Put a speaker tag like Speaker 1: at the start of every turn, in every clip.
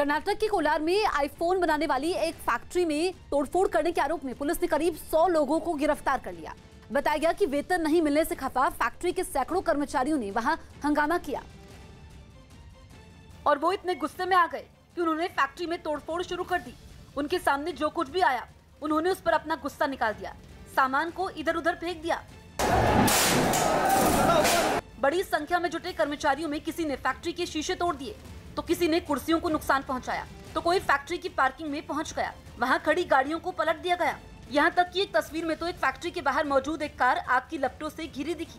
Speaker 1: कर्नाटक के कोलार में आईफोन बनाने वाली एक फैक्ट्री में तोड़फोड़ करने के आरोप में पुलिस ने करीब 100 लोगों को गिरफ्तार कर लिया। बताया गया कि वेतन नहीं मिलने से खफा फैक्ट्री के सैकड़ों कर्मचारियों ने वहां हंगामा किया और वो इतने गुस्से में आ गए कि उन्होंने फैक्ट्री में तोड़फोड़ शुरू कर दी। उनके सामने जो कुछ भी आया उन्होंने उस पर अपना गुस्सा निकाल दिया, सामान को इधर उधर फेंक दिया। बड़ी संख्या में जुटे कर्मचारियों में किसी ने फैक्ट्री के शीशे तोड़ दिए तो किसी ने कुर्सियों को नुकसान पहुंचाया, तो कोई फैक्ट्री की पार्किंग में पहुंच गया, वहां खड़ी गाड़ियों को पलट दिया गया। यहां तक कि एक तस्वीर में तो एक फैक्ट्री के बाहर मौजूद एक कार आग की लपटों से घिरी दिखी।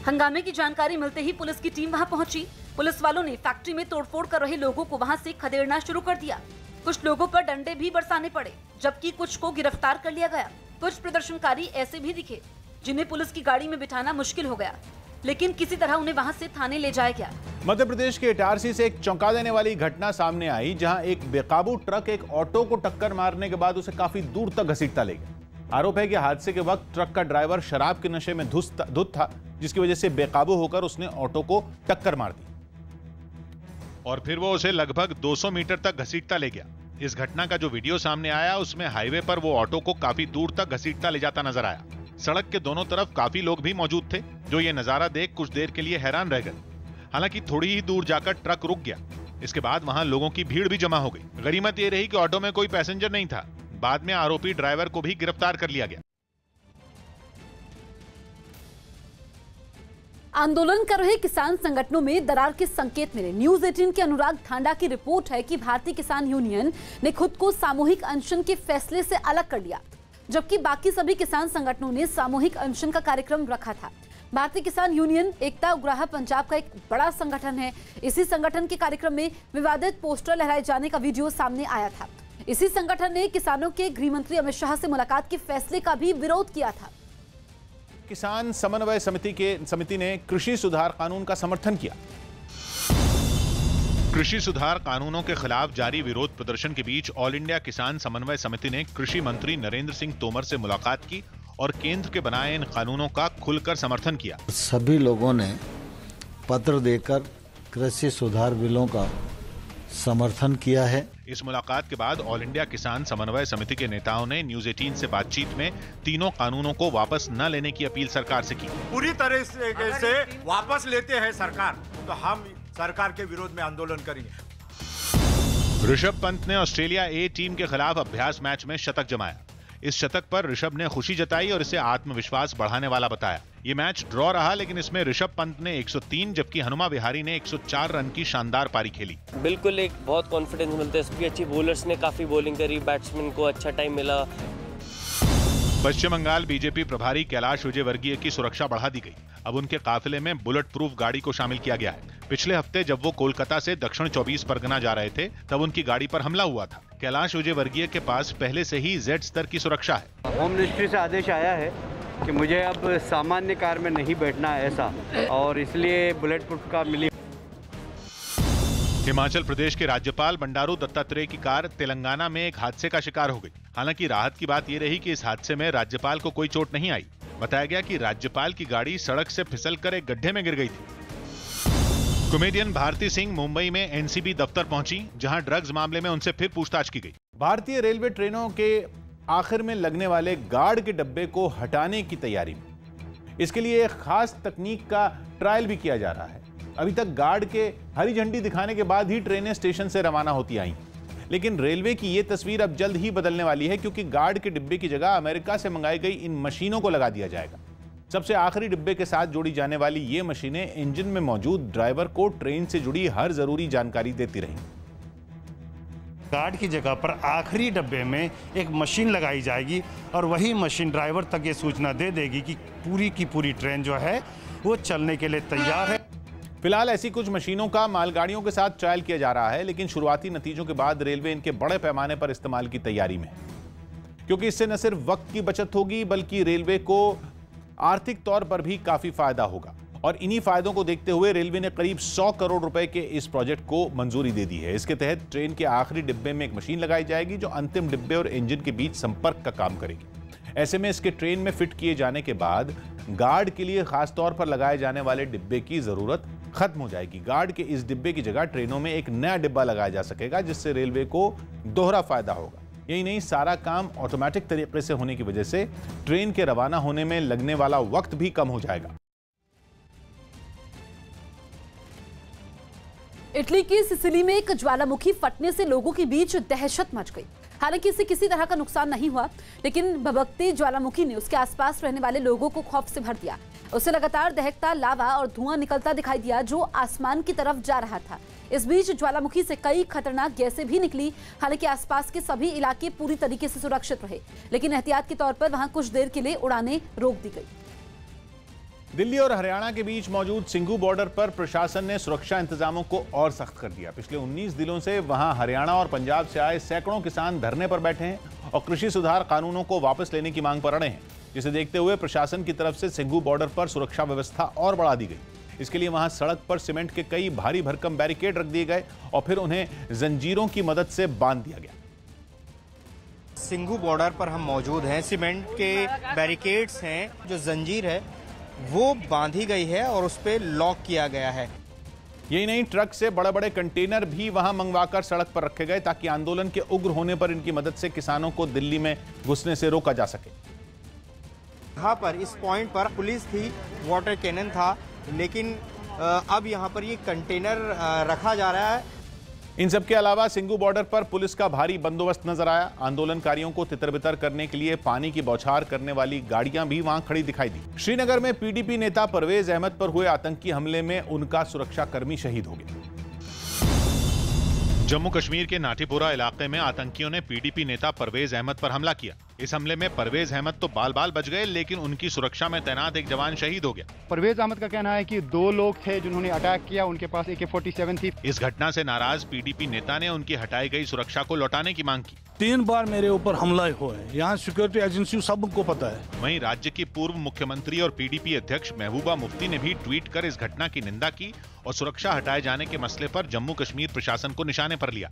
Speaker 1: हंगामे की जानकारी मिलते ही पुलिस की टीम वहां पहुंची। पुलिस वालों ने फैक्ट्री में तोड़फोड़ कर रहे लोगों को वहां से खदेड़ना शुरू कर दिया। कुछ लोगों पर डंडे भी बरसाने पड़े, जबकि कुछ को गिरफ्तार कर लिया गया। कुछ प्रदर्शनकारी ऐसे भी दिखे जिन्हें पुलिस की गाड़ी में बिठाना मुश्किल हो गया, लेकिन किसी तरह उन्हें वहां से थाने ले जाया गया।
Speaker 2: मध्य प्रदेश के इटारसी से एक चौंका देने वाली घटना सामने आई, जहां एक बेकाबू ट्रक एक ऑटो को टक्कर मारने के बाद उसे काफी दूर तक घसीटता ले गया। आरोप है कि हादसे के वक्त ट्रक का ड्राइवर शराब के नशे में धुत था, जिसकी वजह से बेकाबू होकर उसने ऑटो को टक्कर मार दी
Speaker 3: और फिर वो उसे लगभग 200 मीटर तक घसीटता ले गया। इस घटना का जो वीडियो सामने आया उसमें हाईवे पर वो ऑटो को काफी दूर तक घसीटता ले जाता नजर आया। सड़क के दोनों तरफ काफी लोग भी मौजूद थे, जो ये नजारा देख कुछ देर के लिए हैरान रह गए। हालांकि थोड़ी ही दूर जाकर ट्रक रुक गया। इसके बाद वहां लोगों की भीड़ भी जमा हो गई। गनीमत ये रही कि ऑटो में कोई पैसेंजर नहीं था। बाद में आरोपी ड्राइवर को भी गिरफ्तार कर लिया गया।
Speaker 1: आंदोलन कर रहे किसान संगठनों में दरार के संकेत मिले। न्यूज 18 के अनुराग ठांडा की रिपोर्ट है कि भारतीय किसान यूनियन ने खुद को सामूहिक अनशन के फैसले से अलग कर लिया, जबकि बाकी सभी किसान संगठनों ने सामूहिक अनशन का कार्यक्रम रखा था। भारतीय किसान यूनियन एकता उग्राह पंजाब का एक बड़ा संगठन है। इसी संगठन के कार्यक्रम में विवादित पोस्टर लहराए जाने का वीडियो सामने आया था। इसी संगठन ने किसानों के गृह मंत्री अमित शाह से मुलाकात के फैसले का भी विरोध किया था।
Speaker 2: किसान समन्वय समिति ने कृषि सुधार कानून का समर्थन किया।
Speaker 3: कृषि सुधार कानूनों के खिलाफ जारी विरोध प्रदर्शन के बीच ऑल इंडिया किसान समन्वय समिति ने कृषि मंत्री नरेंद्र सिंह तोमर से मुलाकात की और केंद्र के बनाए इन कानूनों का खुलकर समर्थन किया।
Speaker 4: सभी लोगों ने पत्र देकर कृषि सुधार बिलों का समर्थन किया है।
Speaker 3: इस मुलाकात के बाद ऑल इंडिया किसान समन्वय समिति के नेताओं ने न्यूज 18 से बातचीत में तीनों कानूनों को वापस न लेने की अपील सरकार से की।
Speaker 5: पूरी तरह से वापस लेते हैं सरकार तो हम सरकार के विरोध में आंदोलन करेंगे।
Speaker 3: ऋषभ पंत ने ऑस्ट्रेलिया ए टीम के खिलाफ अभ्यास मैच में शतक जमाया। इस शतक पर ऋषभ ने खुशी जताई और इसे आत्मविश्वास बढ़ाने वाला बताया। ये मैच ड्रॉ रहा, लेकिन इसमें ऋषभ पंत ने 103 जबकि हनुमा विहारी ने 104 रन की शानदार पारी खेली।
Speaker 6: बिल्कुल एक बहुत कॉन्फिडेंस मिलता है। सभी अच्छी बॉलर्स ने काफी बॉलिंग करी, बैट्समैन को अच्छा टाइम मिला।
Speaker 3: पश्चिम बंगाल बीजेपी प्रभारी कैलाश विजयवर्गीय की सुरक्षा बढ़ा दी गई। अब उनके काफिले में बुलेट प्रूफ गाड़ी को शामिल किया गया है। पिछले हफ्ते जब वो कोलकाता से दक्षिण 24 परगना जा रहे थे, तब उनकी गाड़ी पर हमला हुआ था। कैलाश विजयवर्गीय के पास पहले से ही जेड स्तर की सुरक्षा है।
Speaker 7: होम मिनिस्ट्री से आदेश आया है कि मुझे अब सामान्य कार में नहीं बैठना है ऐसा, और इसलिए बुलेट प्रूफ कार मिली।
Speaker 3: हिमाचल प्रदेश के राज्यपाल बंडारू दत्तात्रेय की कार तेलंगाना में एक हादसे का शिकार हो गई। हालांकि राहत की बात यह रही कि इस हादसे में राज्यपाल को कोई चोट नहीं आई। बताया गया कि राज्यपाल की गाड़ी सड़क से फिसलकर एक गड्ढे में गिर गई थी। कॉमेडियन भारती सिंह मुंबई में एनसीबी दफ्तर पहुंची, जहां ड्रग्स मामले में उनसे फिर पूछताछ की गई।
Speaker 2: भारतीय रेलवे ट्रेनों के आखिर में लगने वाले गार्ड के डब्बे को हटाने की तैयारी में। इसके लिए एक खास तकनीक का ट्रायल भी किया जा रहा है। अभी तक गार्ड के हरी झंडी दिखाने के बाद ही ट्रेनें स्टेशन से रवाना होती आई, लेकिन रेलवे की यह तस्वीर अब जल्द ही बदलने वाली है, क्योंकि गार्ड के डिब्बे की जगह अमेरिका से मंगाई गई इन मशीनों को लगा दिया जाएगा। सबसे आखिरी डिब्बे के साथ जोड़ी जाने वाली ये मशीनें इंजन में मौजूद ड्राइवर को ट्रेन से जुड़ी हर जरूरी जानकारी देती रहेंगी।
Speaker 8: गार्ड की जगह पर आखिरी डब्बे में एक मशीन लगाई जाएगी और वही मशीन ड्राइवर तक ये सूचना दे देगी कि पूरी की पूरी ट्रेन जो है वो चलने के लिए तैयार है।
Speaker 2: फिलहाल ऐसी कुछ मशीनों का मालगाड़ियों के साथ ट्रायल किया जा रहा है, लेकिन शुरुआती नतीजों के बाद रेलवे इनके बड़े पैमाने पर इस्तेमाल की तैयारी में है, क्योंकि इससे न सिर्फ वक्त की बचत होगी बल्कि रेलवे को आर्थिक तौर पर भी काफी फायदा होगा। और इन्हीं फायदों को देखते हुए रेलवे ने करीब 100 करोड़ रुपए के इस प्रोजेक्ट को मंजूरी दे दी है। इसके तहत ट्रेन के आखिरी डिब्बे में एक मशीन लगाई जाएगी जो अंतिम डिब्बे और इंजन के बीच संपर्क का काम करेगी। ऐसे में इसके ट्रेन में फिट किए जाने के बाद गार्ड के लिए खास तौर पर लगाए जाने वाले डिब्बे की जरूरत खत्म हो जाएगी। गार्ड के इस डिब्बे की जगह ट्रेनों में एक नया डिब्बा लगाया जा सकेगा, जिससे रेलवे को दोहरा फायदा होगा। यही नहीं, सारा काम ऑटोमेटिक तरीके से होने की वजह से ट्रेन के रवाना होने में लगने वाला वक्त भी कम हो जाएगा।
Speaker 1: इटली की सिसिली में एक ज्वालामुखी फटने से लोगों के बीच दहशत मच गई। हालांकि इससे किसी तरह का नुकसान नहीं हुआ, लेकिन भभकती ज्वालामुखी ने उसके आसपास रहने वाले लोगों को खौफ से भर दिया। उससे लगातार दहकता लावा और धुआं निकलता दिखाई दिया, जो आसमान की तरफ जा रहा था। इस बीच ज्वालामुखी से कई खतरनाक गैसें भी निकली। हालांकि आसपास के सभी इलाके पूरी तरीके से सुरक्षित रहे, लेकिन एहतियात के तौर पर वहां कुछ देर के लिए उड़ानें रोक दी गई।
Speaker 2: दिल्ली और हरियाणा के बीच मौजूद सिंघू बॉर्डर पर प्रशासन ने सुरक्षा इंतजामों को और सख्त कर दिया। पिछले 19 दिनों से वहां हरियाणा और पंजाब से आए सैकड़ों किसान धरने पर बैठे हैं और कृषि सुधार कानूनों को वापस लेने की मांग पर अड़े हैं, जिसे देखते हुए प्रशासन की तरफ से सिंघू बॉर्डर पर सुरक्षा व्यवस्था और बढ़ा दी गई। इसके लिए वहां सड़क पर सीमेंट के कई भारी भरकम बैरिकेड रख दिए गए और फिर उन्हें जंजीरों की मदद से बांध दिया गया।
Speaker 9: सिंघू बॉर्डर पर हम मौजूद हैं। सीमेंट के बैरिकेड्स हैं, जो जंजीर है वो बांधी गई है और उस पर लॉक किया गया है।
Speaker 2: यही नहीं, ट्रक से बड़े बड़े कंटेनर भी वहां मंगवाकर सड़क पर रखे गए ताकि आंदोलन के उग्र होने पर इनकी मदद से किसानों को दिल्ली में घुसने से रोका जा सके।
Speaker 9: यहाँ पर इस पॉइंट पर पुलिस थी, वाटर कैनन था, लेकिन अब यहाँ पर ये कंटेनर रखा जा रहा है।
Speaker 2: इन सबके अलावा सिंघू बॉर्डर पर पुलिस का भारी बंदोबस्त नजर आया। आंदोलनकारियों को तितर-बितर करने के लिए पानी की बौछार करने वाली गाड़ियां भी वहां खड़ी दिखाई दी। श्रीनगर में पीडीपी नेता परवेज अहमद पर हुए आतंकी हमले में उनका सुरक्षाकर्मी शहीद हो गया।
Speaker 3: जम्मू कश्मीर के नाटीपुरा इलाके में आतंकियों ने पीडीपी नेता परवेज अहमद पर हमला किया। इस हमले में परवेज अहमद तो बाल बाल बच गए, लेकिन उनकी सुरक्षा में तैनात एक जवान शहीद हो गया।
Speaker 10: परवेज अहमद का कहना है कि 2 लोग थे जिन्होंने अटैक किया, उनके पास AK-47 थी।
Speaker 3: इस घटना से नाराज पीडीपी नेता ने उनकी हटाई गई सुरक्षा को लौटाने की मांग की।
Speaker 11: 3 बार मेरे ऊपर हमला हुआ है, यहाँ सिक्योरिटी एजेंसी सबको पता है।
Speaker 3: वहीं राज्य की पूर्व मुख्यमंत्री और पीडीपी अध्यक्ष महबूबा मुफ्ती ने भी ट्वीट कर इस घटना की निंदा की और सुरक्षा हटाए जाने के मसले पर जम्मू कश्मीर प्रशासन को निशाने पर लिया।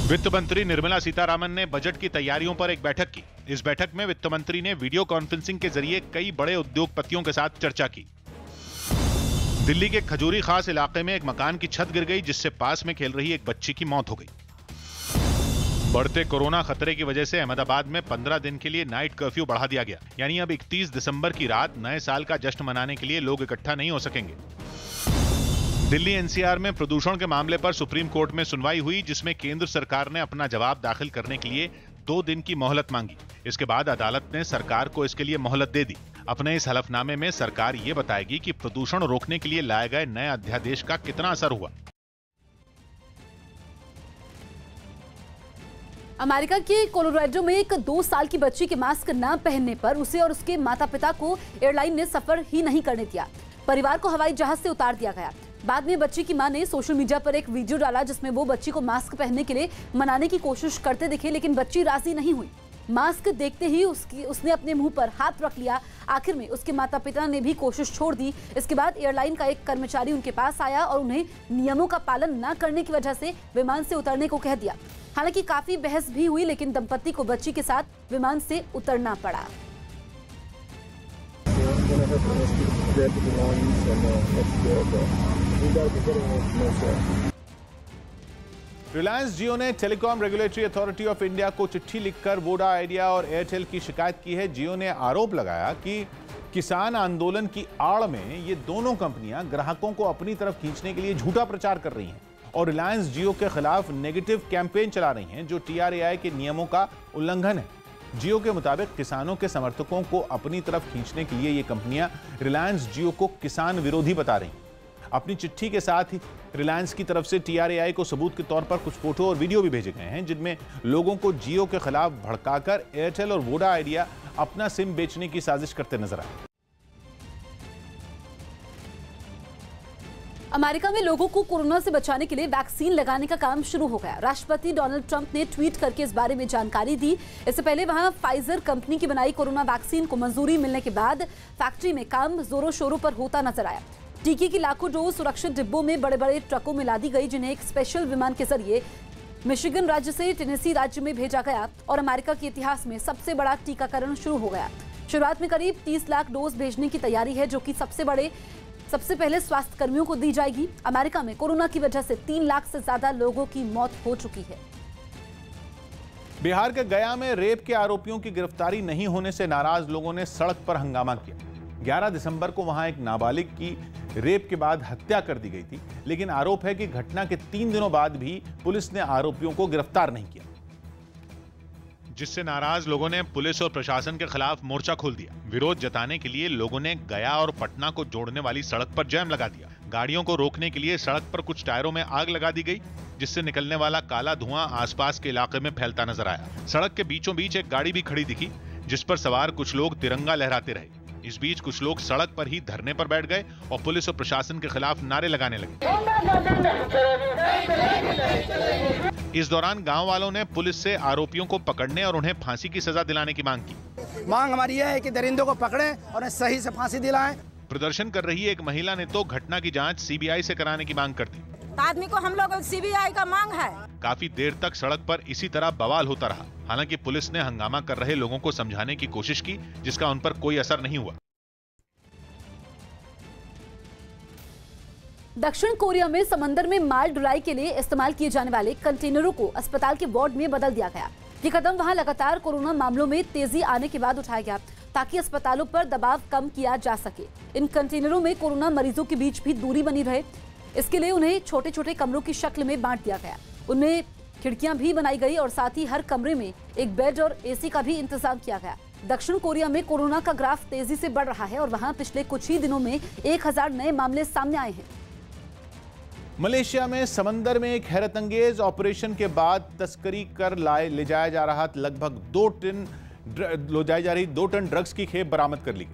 Speaker 3: वित्त मंत्री निर्मला सीतारामन ने बजट की तैयारियों पर एक बैठक की। इस बैठक में वित्त मंत्री ने वीडियो कॉन्फ्रेंसिंग के जरिए कई बड़े उद्योगपतियों के साथ चर्चा की। दिल्ली के खजूरी खास इलाके में एक मकान की छत गिर गई, जिससे पास में खेल रही एक बच्ची की मौत हो गई। बढ़ते कोरोना खतरे की वजह से अहमदाबाद में 15 दिन के लिए नाइट कर्फ्यू बढ़ा दिया गया। यानी अब 31 दिसंबर की रात नए साल का जश्न मनाने के लिए लोग इकट्ठा नहीं हो सकेंगे। दिल्ली एनसीआर में प्रदूषण के मामले पर सुप्रीम कोर्ट में सुनवाई हुई, जिसमें केंद्र सरकार ने अपना जवाब दाखिल करने के लिए 2 दिन की मोहलत मांगी। इसके बाद अदालत ने सरकार को इसके लिए मोहलत दे दी। अपने इस हलफनामे में सरकार ये बताएगी कि प्रदूषण रोकने के लिए लाए गए नए अध्यादेश का कितना असर हुआ।
Speaker 1: अमेरिका के कोलोराडो में एक 2 साल की बच्ची के मास्क न पहनने पर उसे और उसके माता पिता को एयरलाइन ने सफर ही नहीं करने दिया। परिवार को हवाई जहाज से उतार दिया गया। बाद में बच्ची की मां ने सोशल मीडिया पर एक वीडियो डाला, जिसमें वो बच्ची को मास्क पहनने के लिए मनाने की कोशिश करते दिखे, लेकिन बच्ची राजी नहीं हुई। मास्क देखते ही उसने अपने मुंह पर हाथ रख लिया। आखिर में उसके माता पिता ने भी कोशिश छोड़ दी। इसके बाद एयरलाइन का एक कर्मचारी उनके पास आया और उन्हें नियमों का पालन न करने की वजह से विमान से उतरने को कह दिया। हालांकि काफी बहस भी हुई, लेकिन दंपति को बच्ची के साथ विमान से उतरना पड़ा।
Speaker 2: रिलायंस जियो ने telecom regulatory authority of India को चिट्ठी लिखकर वोडा, आइडिया और एयरटेल की शिकायत की है। जियो ने आरोप लगाया कि किसान आंदोलन की आड़ में ये दोनों कंपनियां ग्राहकों को अपनी तरफ खींचने के लिए झूठा प्रचार कर रही हैं और रिलायंस जियो के खिलाफ नेगेटिव कैंपेन चला रही हैं, जो TRAI के नियमों का उल्लंघन है। जियो के मुताबिक किसानों के समर्थकों को अपनी तरफ खींचने के लिए ये कंपनियां रिलायंस जियो को किसान विरोधी बता रही हैं। अपनी चिट्ठी के साथ ही रिलायंस की तरफ से TRAI को सबूत के तौर पर कुछ फोटो और वीडियो भी भेजे गए हैं, जिनमें लोगों को जियो के खिलाफ भड़काकर एयरटेल और वोडा आइडिया अपना सिम बेचने की साजिश करते नजर आए।
Speaker 1: अमेरिका में लोगों को कोरोना से बचाने के लिए वैक्सीन लगाने का काम शुरू हो गया। राष्ट्रपति डोनाल्ड ट्रंप ने ट्वीट करके इस बारे में जानकारी दी। इससे पहले वहां फाइजर कंपनी की बनाई कोरोना वैक्सीन को मंजूरी मिलने के बाद फैक्ट्री में काम जोरों शोरों पर होता नजर आया। टीके की लाखों डोज सुरक्षित डिब्बों में बड़े बड़े ट्रकों में लादी गई, जिन्हें एक स्पेशल विमान के जरिए मिशिगन राज्य से टेनेसी राज्य में भेजा गया और अमेरिका के इतिहास में सबसे बड़ा टीकाकरण शुरू हो गया। शुरुआत में करीब 30 लाख डोज भेजने की तैयारी है, जो कि सबसे बड़े सबसे पहले स्वास्थ्य कर्मियों को दी जाएगी। अमेरिका में कोरोना की वजह से 3 लाख से ज्यादा लोगों की मौत हो चुकी है।
Speaker 2: बिहार के गया में रेप के आरोपियों की गिरफ्तारी नहीं होने से नाराज लोगों ने सड़क पर हंगामा किया। 11 दिसंबर को वहां एक नाबालिग की रेप के बाद हत्या कर दी गई थी, लेकिन आरोप है कि घटना के 3 दिनों बाद भी पुलिस ने आरोपियों को गिरफ्तार नहीं किया,
Speaker 3: जिससे नाराज लोगों ने पुलिस और प्रशासन के खिलाफ मोर्चा खोल दिया। विरोध जताने के लिए लोगों ने गया और पटना को जोड़ने वाली सड़क पर जैम लगा दिया। गाड़ियों को रोकने के लिए सड़क पर कुछ टायरों में आग लगा दी गई, जिससे निकलने वाला काला धुआं आसपास के इलाके में फैलता नजर आया। सड़क के बीचों बीच एक गाड़ी भी खड़ी दिखी, जिस पर सवार कुछ लोग तिरंगा लहराते रहे। इस बीच कुछ लोग सड़क पर ही धरने पर बैठ गए और पुलिस और प्रशासन के खिलाफ नारे लगाने लगे। इस दौरान गांव वालों ने पुलिस से आरोपियों को पकड़ने और उन्हें फांसी की सजा दिलाने की मांग की।
Speaker 12: मांग हमारी यह है कि दरिंदों को पकड़ें और उन्हें सही से फांसी दिलाएं।
Speaker 3: प्रदर्शन कर रही एक महिला ने तो घटना की जांच सीबीआई से कराने की मांग कर दी।
Speaker 13: आदमी को हम लोग सीबीआई का मांग है।
Speaker 3: काफी देर तक सड़क पर इसी तरह बवाल होता रहा। हालांकि पुलिस ने हंगामा कर रहे लोगों को समझाने की कोशिश की, जिसका उन पर कोई असर नहीं हुआ।
Speaker 1: दक्षिण कोरिया में समंदर में माल ढुलाई के लिए इस्तेमाल किए जाने वाले कंटेनरों को अस्पताल के वार्ड में बदल दिया गया। ये कदम वहां लगातार कोरोना मामलों में तेजी आने के बाद उठाया गया, ताकि अस्पतालों पर दबाव कम किया जा सके। इन कंटेनरों में कोरोना मरीजों के बीच भी दूरी बनी रहे, इसके लिए उन्हें छोटे छोटे कमरों की शक्ल में बांट दिया गया। उनमें खिड़कियां भी बनाई गई और साथ ही हर कमरे में एक बेड और एसी का भी इंतजाम किया गया। दक्षिण कोरिया में कोरोना का ग्राफ तेजी से बढ़ रहा है और वहां पिछले कुछ ही दिनों में 1000 नए मामले सामने आए हैं।
Speaker 2: मलेशिया में समंदर में एक हैरतअंगेज ऑपरेशन के बाद तस्करी कर ले जाया जा रहा लगभग 2 टन ड्रग्स की खेप बरामद कर ली गई।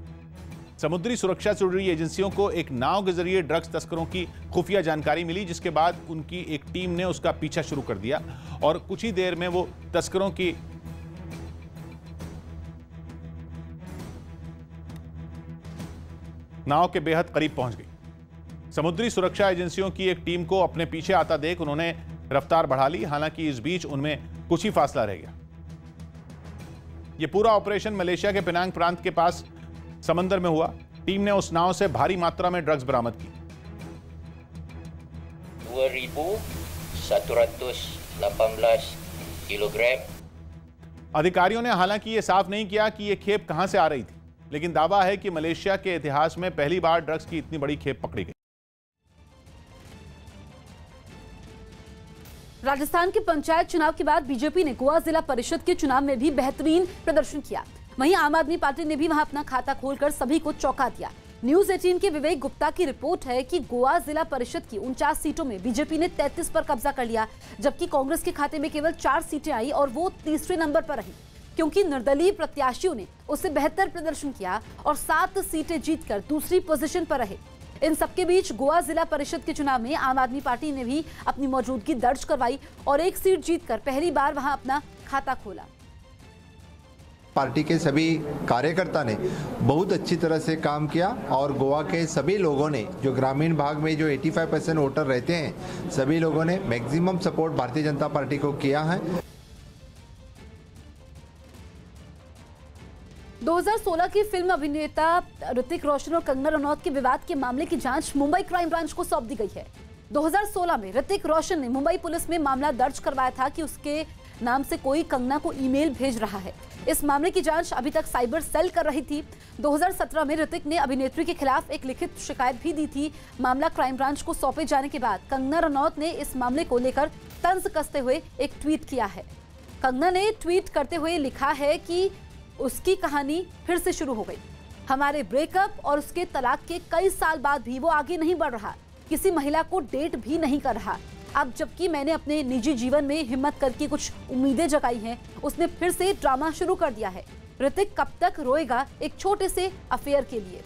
Speaker 2: समुद्री सुरक्षा से जुड़ी एजेंसियों को एक नाव के जरिए ड्रग्स तस्करों की खुफिया जानकारी मिली, जिसके बाद उनकी एक टीम ने उसका पीछा शुरू कर दिया और कुछ ही देर में वो तस्करों की नाव के बेहद करीब पहुंच गई। समुद्री सुरक्षा एजेंसियों की एक टीम को अपने पीछे आता देख उन्होंने रफ्तार बढ़ा ली। हालांकि इस बीच उनमें कुछ ही फासला रह गया। यह पूरा ऑपरेशन मलेशिया के पेनांग प्रांत के पास समंदर में हुआ। टीम ने उस नाव से भारी मात्रा में ड्रग्स बरामद की।
Speaker 14: 2,118 किलोग्राम।
Speaker 2: अधिकारियों ने हालांकि यह साफ नहीं किया कि यह खेप कहां से आ रही थी, लेकिन दावा है कि मलेशिया के इतिहास में पहली बार ड्रग्स की इतनी बड़ी खेप पकड़ी गई।
Speaker 1: राजस्थान के पंचायत चुनाव के बाद बीजेपी ने गोवा जिला परिषद के चुनाव में भी बेहतरीन प्रदर्शन किया। वहीं आम आदमी पार्टी ने भी वहां अपना खाता खोलकर सभी को चौंका दिया। न्यूज 18 के विवेक गुप्ता की रिपोर्ट है कि गोवा जिला परिषद की 49 सीटों में बीजेपी ने 33 पर कब्जा कर लिया, जबकि कांग्रेस के खाते में केवल 4 सीटें आई और वो तीसरे नंबर पर रही, क्योंकि निर्दलीय प्रत्याशियों ने उससे बेहतर प्रदर्शन किया और 7 सीटें जीतकर दूसरी पोजीशन पर रहे। इन सबके बीच गोवा जिला परिषद के चुनाव में आम आदमी पार्टी ने भी अपनी मौजूदगी दर्ज करवाई और एक सीट जीतकर पहली बार वहां अपना खाता खोला।
Speaker 15: पार्टी के सभी कार्यकर्ता ने बहुत अच्छी तरह से काम किया और गोवा के सभी लोगों ने, जो ग्रामीण भाग में जो 85% वोटर रहते हैं, सभी लोगों ने maximum support Bharatiya Janata party को किया है।
Speaker 1: 2016 की फिल्म अभिनेता ऋतिक रोशन और कंगना रनौत के विवाद के मामले की जांच मुंबई क्राइम ब्रांच को सौंप दी गई है। 2016 में ऋतिक रोशन ने मुंबई पुलिस में मामला दर्ज करवाया था कि उसके नाम से कोई कंगना को ईमेल भेज रहा है। इस मामले की जांच अभी तक साइबर सेल कर रही थी। 2017 में ऋतिक ने अभिनेत्री के खिलाफ एक लिखित शिकायत भी दी थी। मामला क्राइम ब्रांच को सौंपे जाने के बाद कंगना रनौत ने इस मामले को लेकर तंज कसते हुए एक ट्वीट किया है। कंगना ने ट्वीट करते हुए लिखा है कि उसकी कहानी फिर से शुरू हो गई। हमारे ब्रेकअप और उसके तलाक के कई साल बाद भी वो आगे नहीं बढ़ रहा, किसी महिला को डेट भी नहीं कर रहा। अब जबकि मैंने अपने निजी जीवन में हिम्मत करके कुछ उम्मीदें जगाई हैं, उसने फिर से ड्रामा शुरू कर दिया है। ऋतिक कब तक रोएगा एक छोटे से अफेयर के लिए।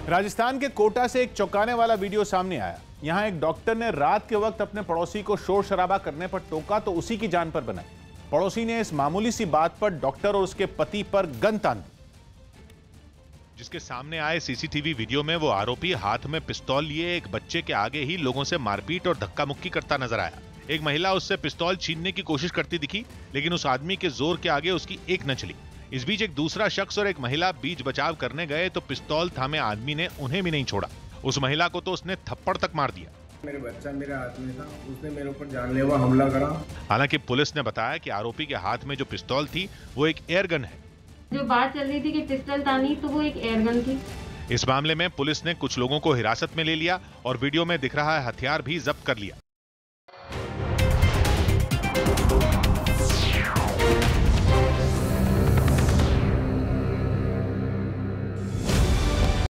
Speaker 2: राजस्थान के कोटा से एक चौंकाने वाला वीडियो सामने आया। यहां एक डॉक्टर ने रात के वक्त अपने पड़ोसी को शोर शराबा करने पर टोका तो उसी की जान पर बनाई। पड़ोसी ने इस मामूली सी बात पर डॉक्टर और उसके पति पर गन तान दी।
Speaker 3: जिसके सामने आए सीसीटीवी वीडियो में वो आरोपी हाथ में पिस्तौल लिए एक बच्चे के आगे ही लोगों से मारपीट और धक्का मुक्की करता नजर आया। एक महिला उससे पिस्तौल छीनने की कोशिश करती दिखी, लेकिन उस आदमी के जोर के आगे उसकी एक न चली। इस बीच एक दूसरा शख्स और एक महिला बीच बचाव करने गए तो पिस्तौल थामे आदमी ने उन्हें भी नहीं छोड़ा। उस महिला को तो उसने थप्पड़ तक मार दिया।
Speaker 16: मेरे बच्चा मेरे हाथ में था, उसने मेरे ऊपर जानलेवा हमला करा।
Speaker 3: हालांकि पुलिस ने बताया कि आरोपी के हाथ में जो पिस्तौल थी वो एक एयरगन है।
Speaker 17: जो बात चल रही थी कि पिस्टल था नहीं, तो वो एक एयरगन थी।
Speaker 3: इस मामले में पुलिस ने कुछ लोगों को हिरासत में ले लिया और वीडियो में दिख रहा है हथियार भी जब्त कर लिया।